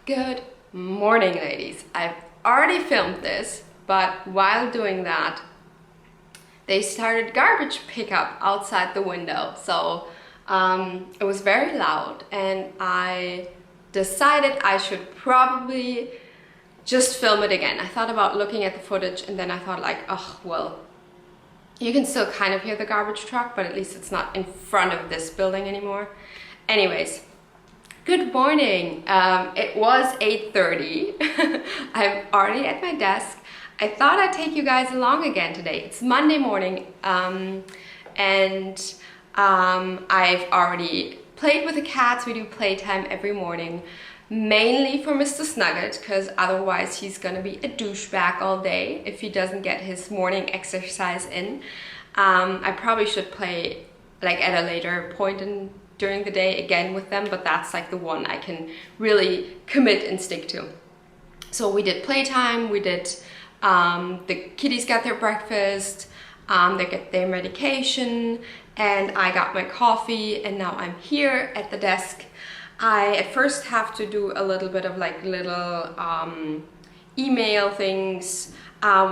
Good morning, ladies. I've already filmed this, but while doing that, they started garbage pickup outside the window. So it was very loud, and I decided I should probably just film it again. I thought about looking at the footage, and then I thought like, oh, well, you can still kind of hear the garbage truck, but at least it's not in front of this building anymore. Anyways, good morning. It was 8:30. I'm already at my desk. I thought I'd take you guys along again today. It's Monday morning, and I've already played with the cats. We do playtime every morning, mainly for Mr. Snugget, because otherwise he's gonna be a douchebag all day if he doesn't get his morning exercise in. I probably should play like at a later point during the day again with them, but that's like the one I can really commit and stick to. So we did playtime, we did the kitties got their breakfast, they get their medication, and I got my coffee, and now I'm here at the desk. I at first have to do a little bit of like little email things.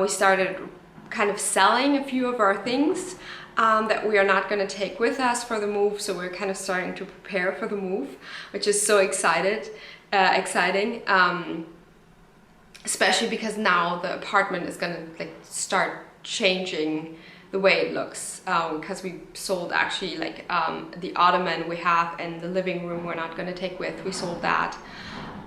We started kind of selling a few of our things that we are not going to take with us for the move, so we're kind of starting to prepare for the move, which is so exciting, especially because now the apartment is going to like start changing the way it looks, because we sold actually like the ottoman we have and the living room we're not going to take with. We sold that,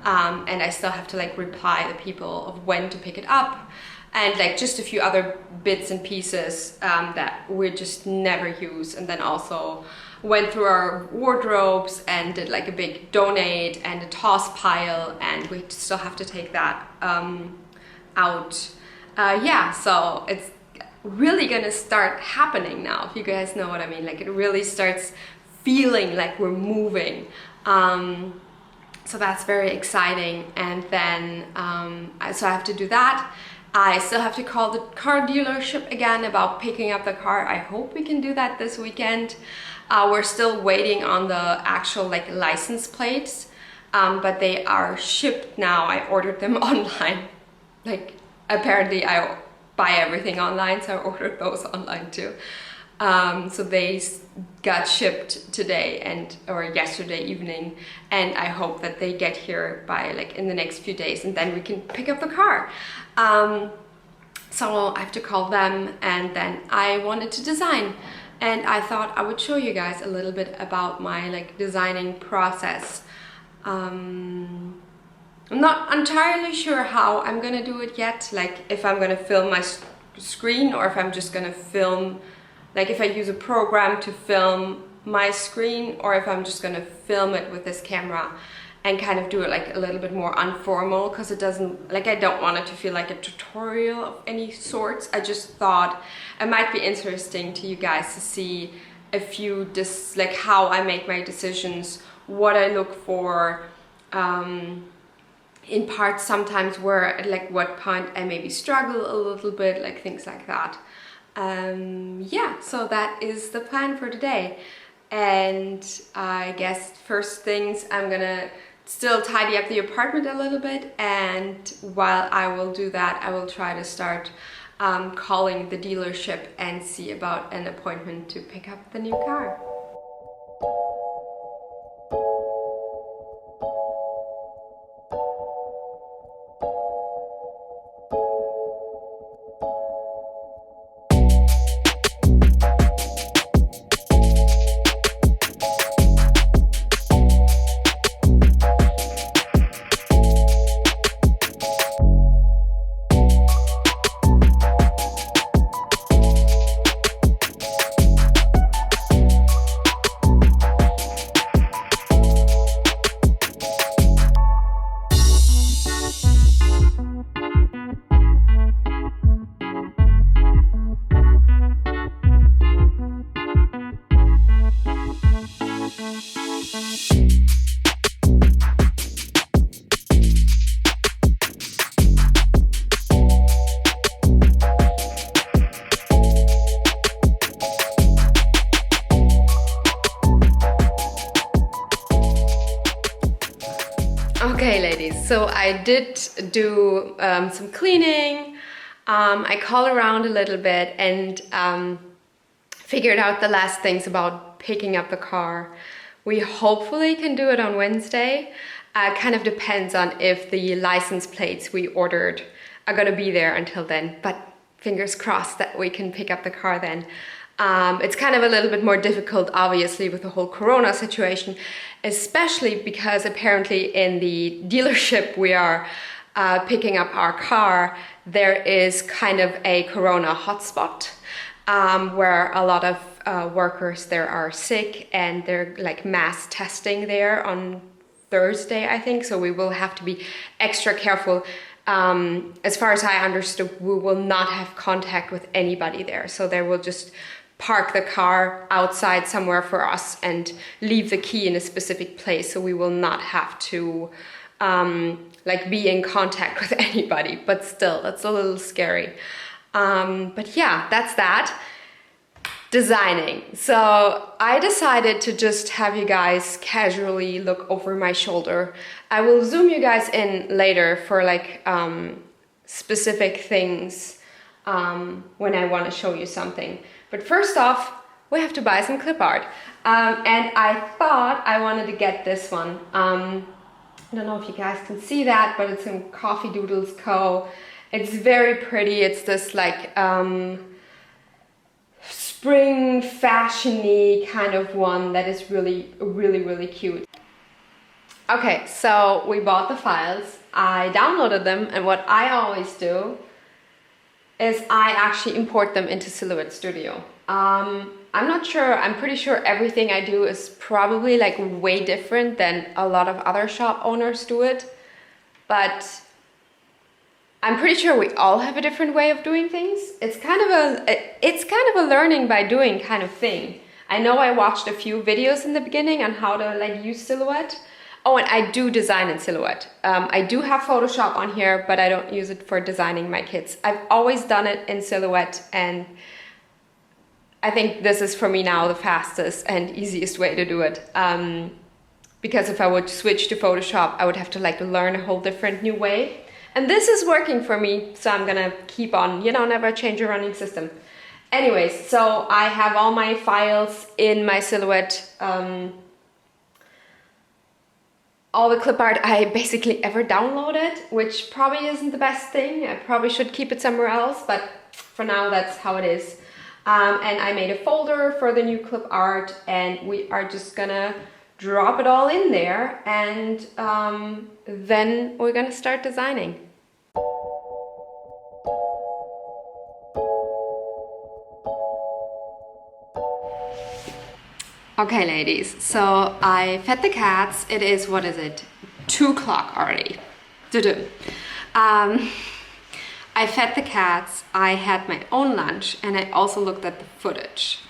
and I still have to like reply the people of when to pick it up, and like just a few other bits and pieces that we just never use. And then also went through our wardrobes and did like a big donate and a toss pile, and we still have to take that out. Yeah, so it's really gonna start happening now, if you guys know what I mean. Like it really starts feeling like we're moving. So that's very exciting. And then so I have to do that. I still have to call the car dealership again about picking up the car. I hope we can do that this weekend. We're still waiting on the actual like license plates, but they are shipped now. I ordered them online. Like apparently I buy everything online, so I ordered those online too. So they got shipped today or yesterday evening, and I hope that they get here by like in the next few days, and then we can pick up the car. So I have to call them, and then I wanted to design, and I thought I would show you guys a little bit about my like designing process. I'm not entirely sure how I'm gonna do it yet, like if I'm gonna film my screen or if I'm just gonna film, like if I use a program to film my screen, or if I'm just gonna film it with this camera and kind of do it like a little bit more informal, because it doesn't, like I don't want it to feel like a tutorial of any sorts. I just thought it might be interesting to you guys to see a few like how I make my decisions, what I look for, in parts sometimes where like what point I maybe struggle a little bit, like things like that. Yeah, so that is the plan for today. And I guess first things, I'm gonna still tidy up the apartment a little bit, and while I will do that, I will try to start calling the dealership and see about an appointment to pick up the new car. Okay, ladies, so I did do some cleaning. I called around a little bit and figured out the last things about picking up the car. We hopefully can do it on Wednesday. Kind of depends on if the license plates we ordered are gonna be there until then, but fingers crossed that we can pick up the car then. It's kind of a little bit more difficult, obviously, with the whole Corona situation, especially because apparently in the dealership we are picking up our car, there is kind of a Corona hotspot where a lot of workers there are sick, and they're like mass testing there on Thursday, I think, so we will have to be extra careful. As far as I understood, we will not have contact with anybody there, so they will just park the car outside somewhere for us and leave the key in a specific place, so we will not have to like be in contact with anybody. But still, that's a little scary. But yeah, that's that. Designing. So I decided to just have you guys casually look over my shoulder. I will zoom you guys in later for like specific things when I want to show you something. But first off, we have to buy some clip art. And I thought I wanted to get this one. I don't know if you guys can see that, but it's in Coffee Doodles Co. It's very pretty. It's this like spring fashion-y kind of one that is really cute. Okay, so we bought the files. I downloaded them, and what I always do is I actually import them into Silhouette Studio. I'm not sure, I'm pretty sure everything I do is probably like way different than a lot of other shop owners do it, but I'm pretty sure we all have a different way of doing things. It's kind of a learning by doing kind of thing. I know I watched a few videos in the beginning on how to like use Silhouette. Oh, and I do design in Silhouette. I do have Photoshop on here, but I don't use it for designing my kits. I've always done it in Silhouette, and I think this is for me now the fastest and easiest way to do it. Because if I would switch to Photoshop, I would have to like learn a whole different new way. And this is working for me, so I'm gonna keep on, you know, never change a running system. Anyways, so I have all my files in my Silhouette. All the clip art I basically ever downloaded, which probably isn't the best thing. I probably should keep it somewhere else, but for now that's how it is. And I made a folder for the new clip art, and we are just gonna drop it all in there, and then we're gonna start designing. Okay, ladies, so I fed the cats. It is, what is it? 2 o'clock already. I fed the cats, I had my own lunch, and I also looked at the footage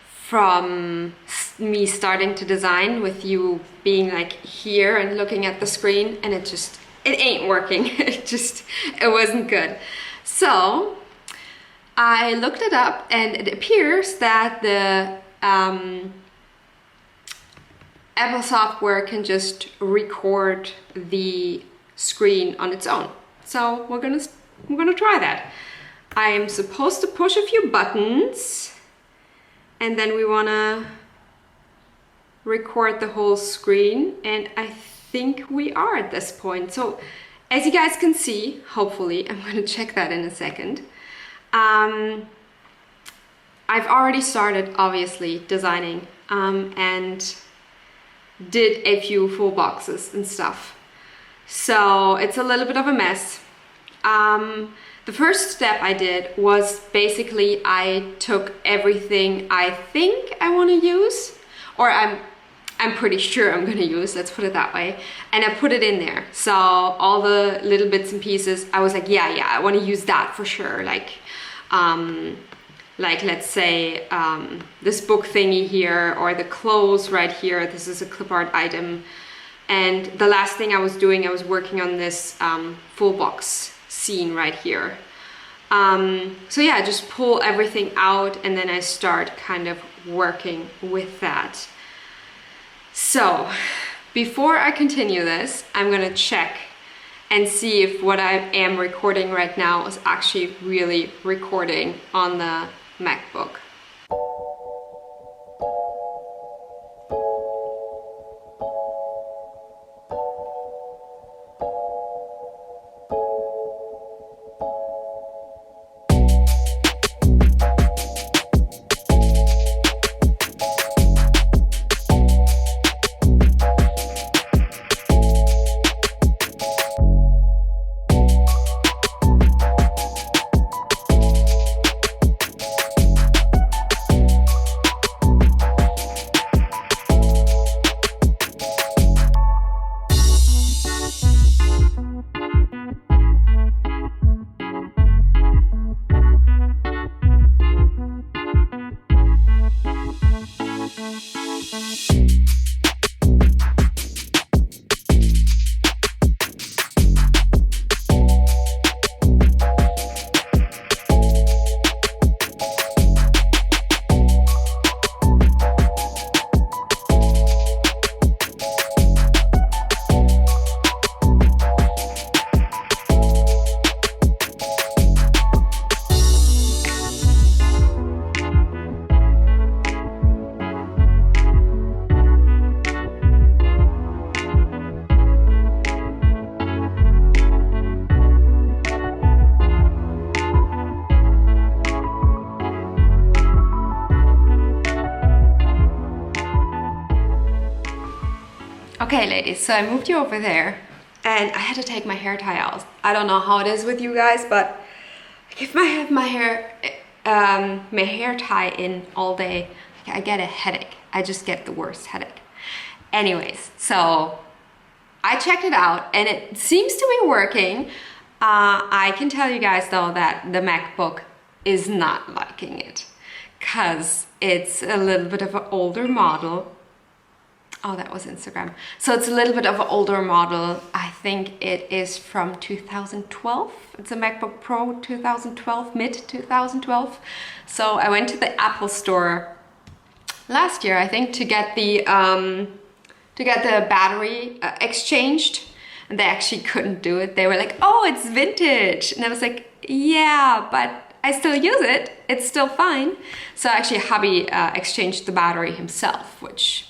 from me starting to design with you being like here and looking at the screen, and it ain't working. it wasn't good. So I looked it up, and it appears that the Apple software can just record the screen on its own. So we're gonna try that. I am supposed to push a few buttons, and then we wanna record the whole screen, and I think we are at this point. So as you guys can see, hopefully, I'm gonna check that in a second. I've already started, obviously, designing and did a few full boxes and stuff. So it's a little bit of a mess. The first step I did was basically I took everything I think I want to use, or I'm pretty sure I'm gonna use, let's put it that way, and I put it in there. So all the little bits and pieces, I was like, yeah, I want to use that for sure. Like let's say this book thingy here, or the clothes right here. This is a clip art item. And the last thing I was doing, I was working on this full box scene right here. So yeah, I just pull everything out, and then I start kind of working with that. So Before I continue this, I'm gonna check and see if what I am recording right now is actually really recording on the MacBook. Okay ladies, so I moved you over there and I had to take my hair tie out. I don't know how it is with you guys, but if I have my hair tie in all day, I get a headache. I just get the worst headache. Anyways, so I checked it out and it seems to be working. I can tell you guys though that the MacBook is not liking it because it's a little bit of an older model. Oh, that was Instagram. So it's a little bit of an older model. I think it is from 2012. It's a MacBook Pro 2012, mid 2012. So I went to the Apple store last year, I think, to get the battery exchanged, and they actually couldn't do it. They were like, "Oh, it's vintage," and I was like, "Yeah, but I still use it. It's still fine." So actually, hubby exchanged the battery himself, which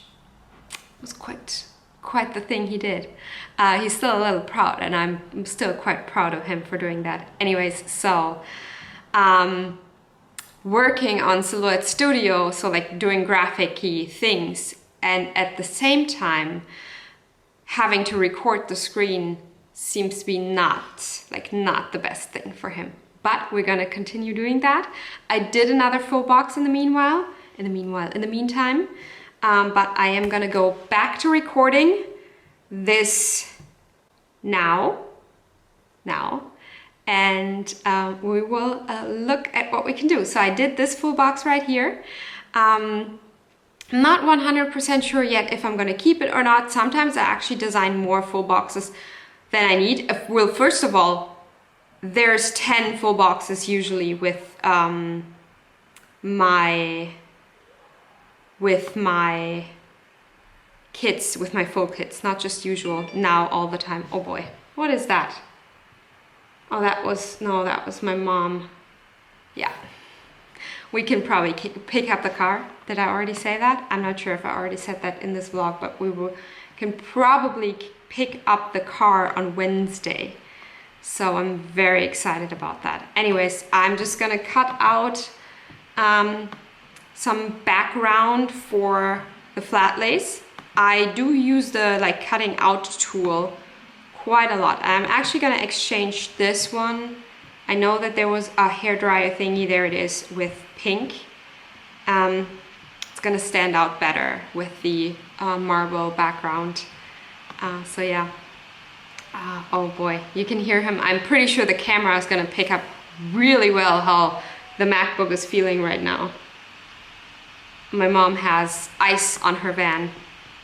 was quite the thing he did. He's still a little proud, and I'm still quite proud of him for doing that. Anyways, so working on Silhouette Studio, so like doing graphic-y things, and at the same time having to record the screen seems to be not the best thing for him. But we're gonna continue doing that. I did another full box in the meantime. But I am gonna go back to recording this now, and we will look at what we can do. So I did this full box right here. I'm not 100% sure yet if I'm gonna keep it or not. Sometimes I actually design more full boxes than I need. Well, first of all, there's 10 full boxes usually with my kits, with my full kits, not just usual now all the time. Oh boy, what is that? Oh, that was my mom. Yeah, we can probably pick up the car. Did I already say that? I'm not sure if I already said that in this vlog, but can probably pick up the car on Wednesday. So I'm very excited about that. Anyways, I'm just gonna cut out some background for the flat lace. I do use the cutting out tool quite a lot. I'm actually gonna exchange this one. I know that there was a hairdryer thingy, there it is, with pink. It's gonna stand out better with the marble background. So yeah. Oh boy, you can hear him. I'm pretty sure the camera is gonna pick up really well how the MacBook is feeling right now. My mom has ice on her van.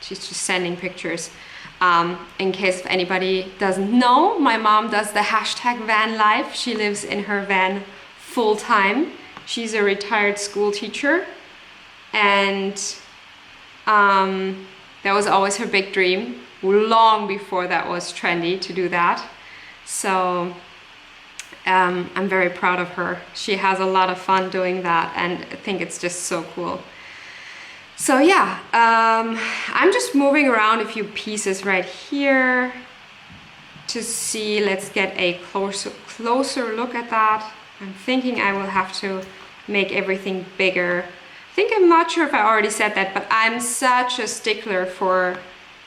She's just sending pictures. In case if anybody doesn't know, my mom does the hashtag van life. She lives in her van full time. She's a retired school teacher, and that was always her big dream, long before that was trendy to do that. So I'm very proud of her. She has a lot of fun doing that, and I think it's just so cool. So yeah, I'm just moving around a few pieces right here to see. Let's get a closer look at that. I'm thinking I will have to make everything bigger. I'm not sure if I already said that, but I'm such a stickler for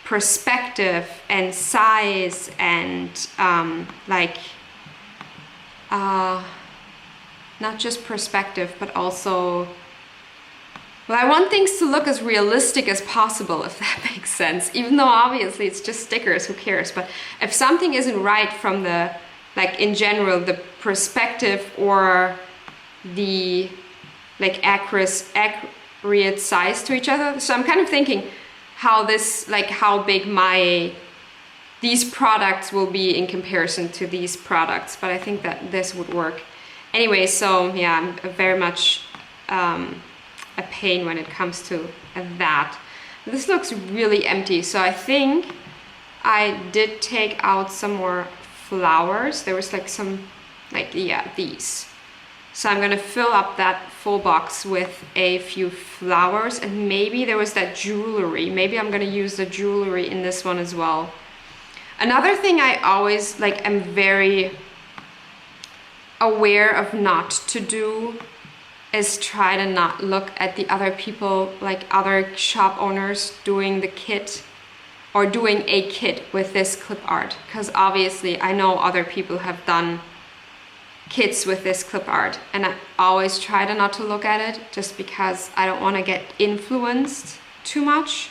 perspective and size and not just perspective, but also, well, I want things to look as realistic as possible, if that makes sense. Even though obviously it's just stickers, who cares? But if something isn't right from the, like in general, the perspective or the like accurate size to each other. So I'm kind of thinking how this, like how big these products will be in comparison to these products, but I think that this would work. Anyway, so yeah, I'm very much a pain when it comes to that. This looks really empty, so I think I did take out some more flowers. There was like some, like, yeah, these. So I'm gonna fill up that full box with a few flowers, and maybe there was that jewelry. Maybe I'm gonna use the jewelry in this one as well. Another thing I always, like, I'm very aware of not to do is try to not look at the other people, like other shop owners doing the kit or doing a kit with this clip art. Because obviously I know other people have done kits with this clip art, and I always try to not to look at it just because I don't want to get influenced too much.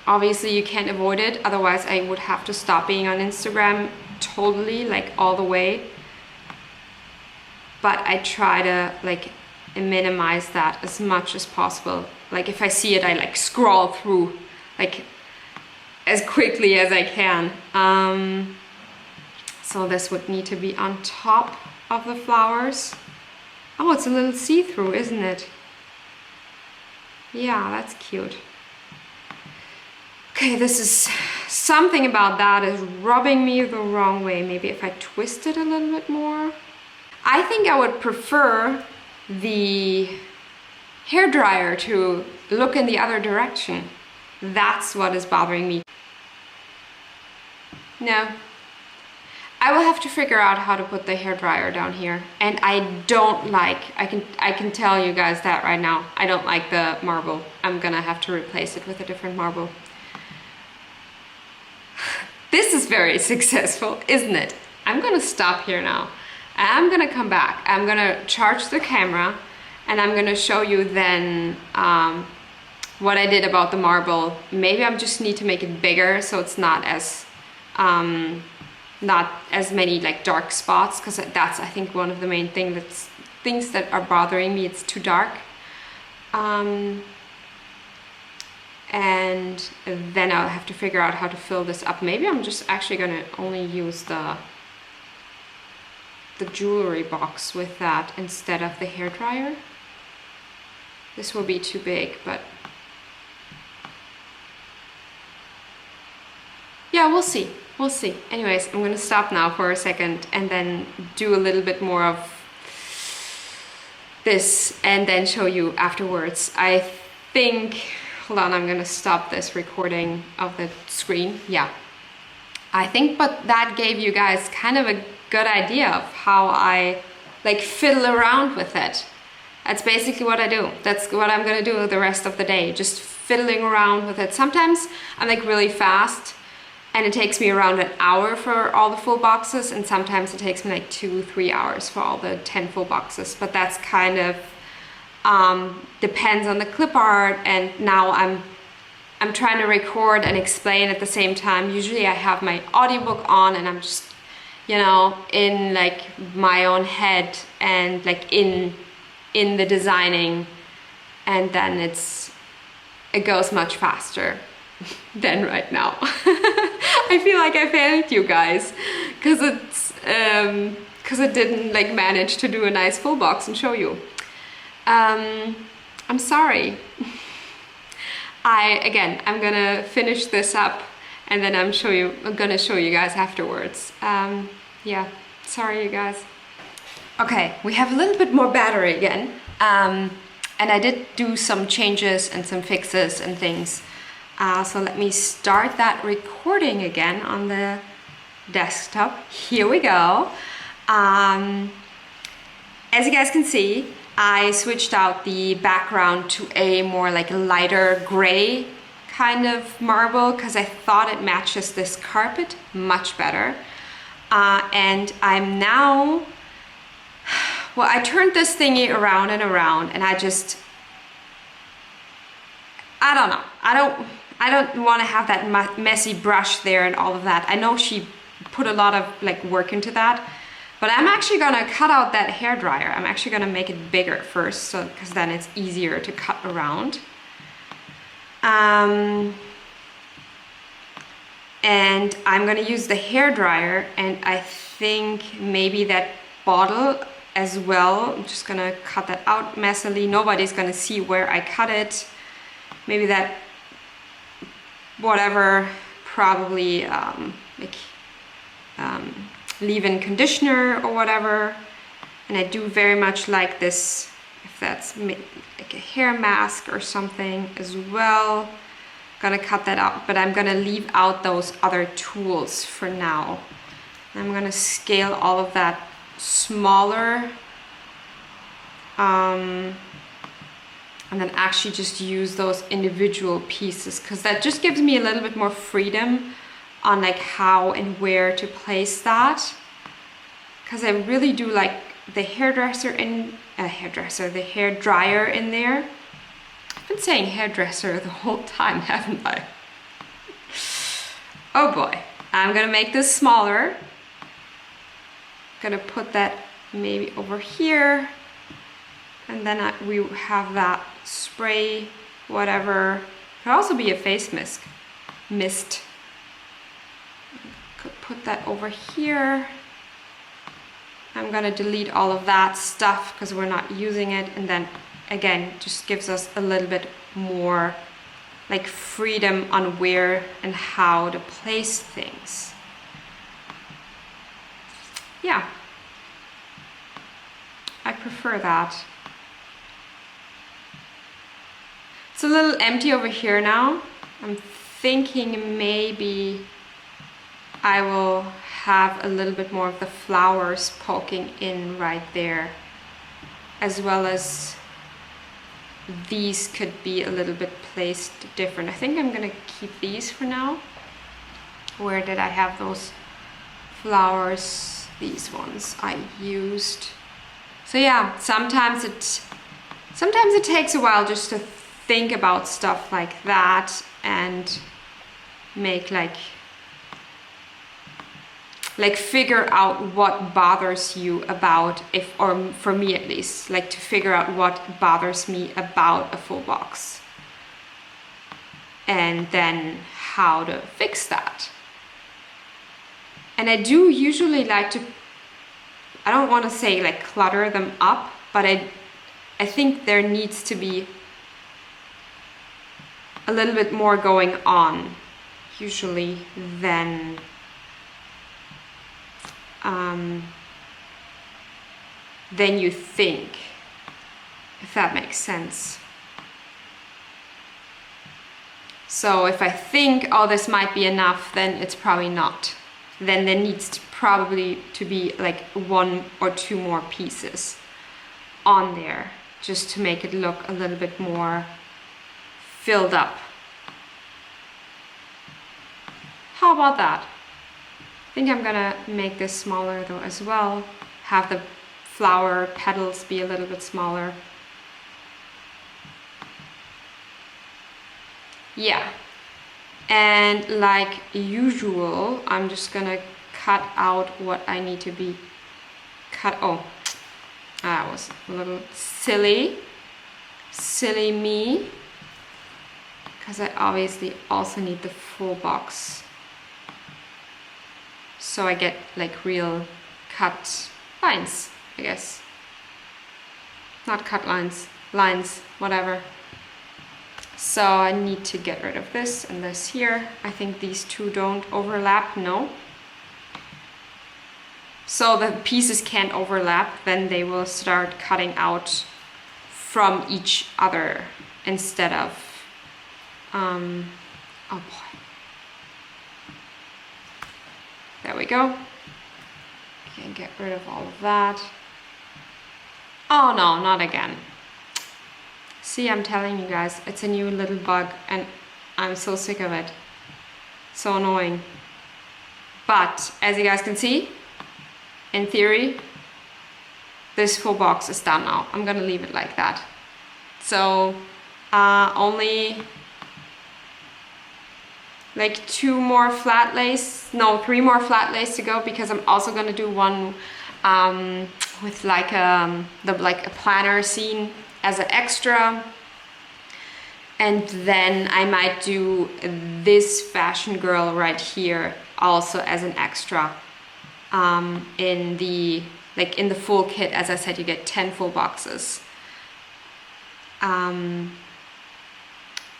Obviously you can't avoid it, otherwise I would have to stop being on Instagram totally, like all the way. But I try to like minimize that as much as possible. Like if I see it, I like scroll through like as quickly as I can. So this would need to be on top of the flowers. Oh, it's a little see-through, isn't it? Yeah, that's cute. Okay, this is something about that is rubbing me the wrong way. Maybe if I twist it a little bit more. I think I would prefer the hairdryer to look in the other direction. That's what is bothering me. No. I will have to figure out how to put the hairdryer down here. And I don't like, I can tell you guys that right now, I don't like the marble. I'm gonna have to replace it with a different marble. This is very successful, isn't it? I'm gonna stop here now. I'm gonna come back. I'm gonna charge the camera and I'm gonna show you then what I did about the marble. Maybe I just need to make it bigger so it's not as many like dark spots, because that's, I think, one of the main things that are bothering me. It's too dark. And then I'll have to figure out how to fill this up. Maybe I'm just actually gonna only use the jewelry box with that instead of the hairdryer. This will be too big, but yeah, we'll see. We'll see. Anyways, I'm gonna stop now for a second and then do a little bit more of this and then show you afterwards. I think, hold on, I'm gonna stop this recording of the screen. Yeah. I think, but that gave you guys kind of a good idea of how I like fiddle around with it. That's basically what I do. That's what I'm gonna do the rest of the day, just fiddling around with it. Sometimes I'm like really fast and it takes me around an hour for all the full boxes, and sometimes it takes me like 2-3 hours for all the 10 full boxes. But that's kind of depends on the clip art, and now I'm trying to record and explain at the same time. Usually I have my audiobook on and I'm just, you know, in like my own head and like in the designing, and then it goes much faster than right now. I feel like I failed you guys because it didn't like manage to do a nice full box and show you. I'm sorry. I'm gonna finish this up and then I'm gonna show you guys afterwards. Yeah, sorry you guys. Okay, we have a little bit more battery again. And I did do some changes and some fixes and things. So let me start that recording again on the desktop. Here we go. As you guys can see, I switched out the background to a more like lighter gray kind of marble because I thought it matches this carpet much better. And I'm now, well, I turned this thingy around and around and I don't know. I don't want to have that messy brush there and all of that. I know she put a lot of like work into that, but I'm actually gonna cut out that hairdryer. I'm actually gonna make it bigger first, so because then it's easier to cut around. And I'm gonna use the hairdryer, and I think maybe that bottle as well. I'm just gonna cut that out messily. Nobody's gonna see where I cut it. Maybe that, whatever, probably leave-in conditioner or whatever. And I do very much like this, if that's like a hair mask or something as well. Gonna cut that out, but I'm gonna leave out those other tools for now. I'm gonna scale all of that smaller. And then actually just use those individual pieces, because that just gives me a little bit more freedom on like how and where to place that. Because I really do like the the hair dryer in there. I've been saying hairdresser the whole time, haven't I? Oh boy, I'm gonna make this smaller. Gonna put that maybe over here. And then we have that spray, whatever. Could also be a face mist. Could put that over here. I'm gonna delete all of that stuff because we're not using it. And then again, just gives us a little bit more like freedom on where and how to place things. Yeah, I prefer that. It's a little empty over here now. I'm thinking maybe I will have a little bit more of the flowers poking in right there, as well as these could be a little bit placed different. I think I'm gonna keep these for now. Where did I have those flowers? These ones I used. So yeah, sometimes it takes a while just to think about stuff like that and make like figure out what bothers you about, or for me at least, like to figure out what bothers me about a full box and then how to fix that. And I do usually like to, I don't want to say like clutter them up, but I think there needs to be a little bit more going on usually than you think, if that makes sense. So if I think, oh, this might be enough, then it's probably not. Then there needs to probably to be like 1 or 2 more pieces on there, just to make it look a little bit more filled up. How about that? I think I'm gonna make this smaller though as well. Have the flower petals be a little bit smaller. Yeah. And like usual, I'm just gonna cut out what I need to be cut. Oh, that was a little silly me, because I obviously also need the full box, so I get like real cut lines, I guess. Not cut lines, whatever. So I need to get rid of this and this here. I think these two don't overlap, no. So the pieces can't overlap, then they will start cutting out from each other instead of, oh boy. There we go. Okay, get rid of all of that. Oh no, not again. See, I'm telling you guys, it's a new little bug and I'm so sick of it. So annoying. But as you guys can see, in theory, this full box is done now. I'm gonna leave it like that. So only like 3 more flat lace to go, because I'm also gonna do one with like a planner scene as an extra, and then I might do this fashion girl right here also as an extra in the full kit. As I said, you get 10 full boxes.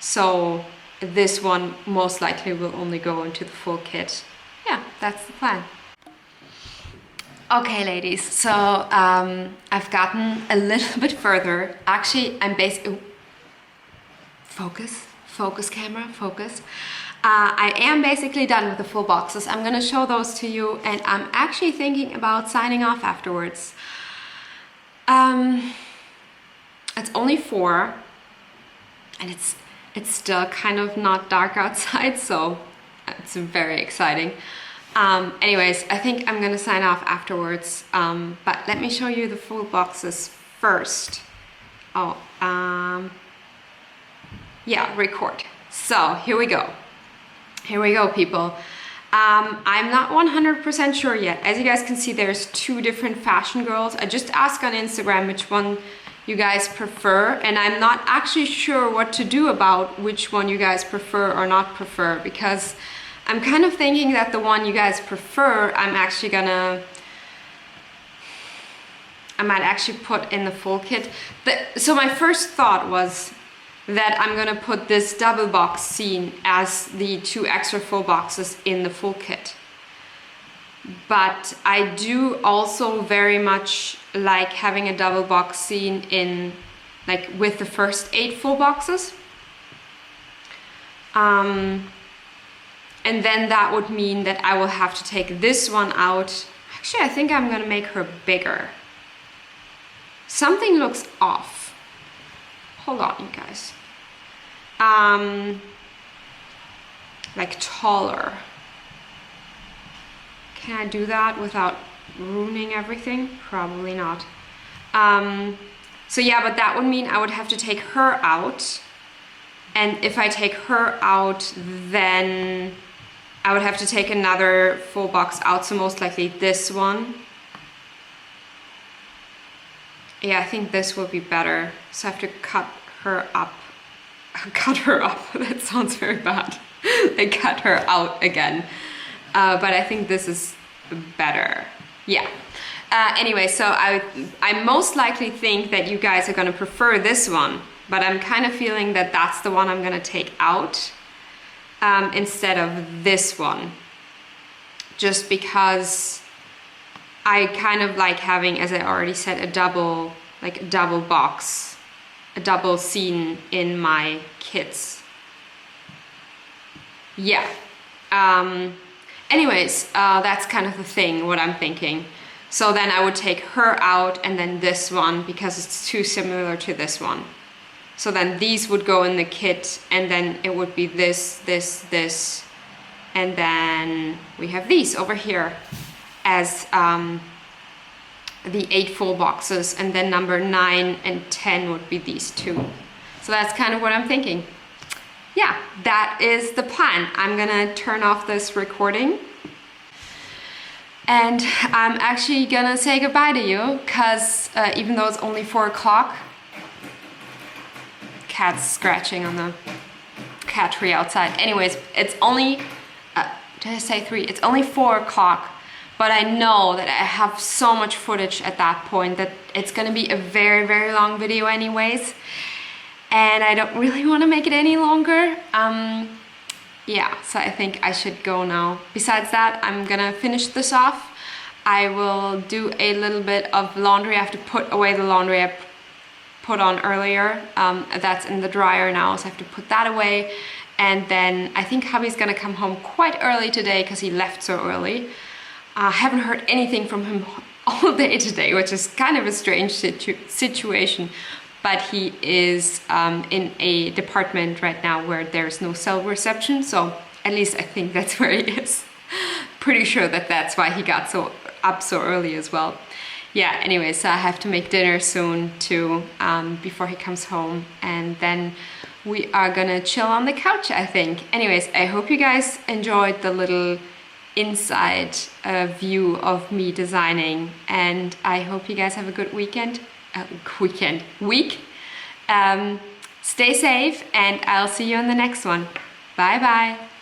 So this one most likely will only go into the full kit. Yeah, that's the plan. Okay, ladies, so I've gotten a little bit further. Actually, I'm basically... Focus camera, focus. I am basically done with the full boxes. I'm gonna show those to you, and I'm actually thinking about signing off afterwards. It's only 4, and it's still kind of not dark outside, so it's very exciting. Anyways, I think I'm gonna sign off afterwards, but let me show you the full boxes first. Oh, yeah, record. So here we go. Here we go, people. I'm not 100% sure yet. As you guys can see, there's 2 different fashion girls. I just asked on Instagram which one you guys prefer, and I'm not actually sure what to do about which one you guys prefer or not prefer, because I'm kind of thinking that the one you guys prefer, I might actually put in the full kit. So my first thought was that I'm gonna put this double box scene as the 2 extra full boxes in the full kit. But I do also very much like having a double box scene in, like, with the first 8 full boxes. And then that would mean that I will have to take this one out. Actually, I think I'm gonna make her bigger. Something looks off. Hold on, you guys. Like taller. Can I do that without ruining everything? Probably not. So yeah, but that would mean I would have to take her out. And if I take her out, then I would have to take another full box out, so most likely this one. Yeah, I think this will be better. So I have to cut her up. Cut her up, that sounds very bad. I cut her out again. But I think this is better. Yeah. Anyway, so I most likely think that you guys are gonna prefer this one, but I'm kind of feeling that that's the one I'm gonna take out instead of this one. Just because I kind of like having, as I already said, a double box, a double scene in my kits. Yeah. Anyways, that's kind of the thing, what I'm thinking. So then I would take her out and then this one, because it's too similar to this one. So then these would go in the kit, and then it would be this, this, this, and then we have these over here as the 8 full boxes, and then number 9 and 10 would be these 2. So that's kind of what I'm thinking. Yeah, that is the plan. I'm gonna turn off this recording, and I'm actually gonna say goodbye to you, because even though it's only 4 o'clock, cat's scratching on the cat tree outside. Anyways, it's only, did I say 3? It's only 4 o'clock. But I know that I have so much footage at that point that it's gonna be a very, very long video anyways. and I don't really want to make it any longer. Yeah, so I think I should go now. Besides that, I'm gonna finish this off. I will do a little bit of laundry. I have to put away the laundry I put on earlier. That's in the dryer now, so I have to put that away. And then I think hubby's gonna come home quite early today because he left so early. I haven't heard anything from him all day today, which is kind of a strange situation. But he is in a department right now where there's no cell reception, so at least I think that's where he is. Pretty sure that that's why he got up so early as well. Yeah, anyway, so I have to make dinner soon too, before he comes home, and then we are gonna chill on the couch, I think. Anyways, I hope you guys enjoyed the little inside view of me designing, and I hope you guys have a good week. Stay safe, and I'll see you on the next one. Bye bye.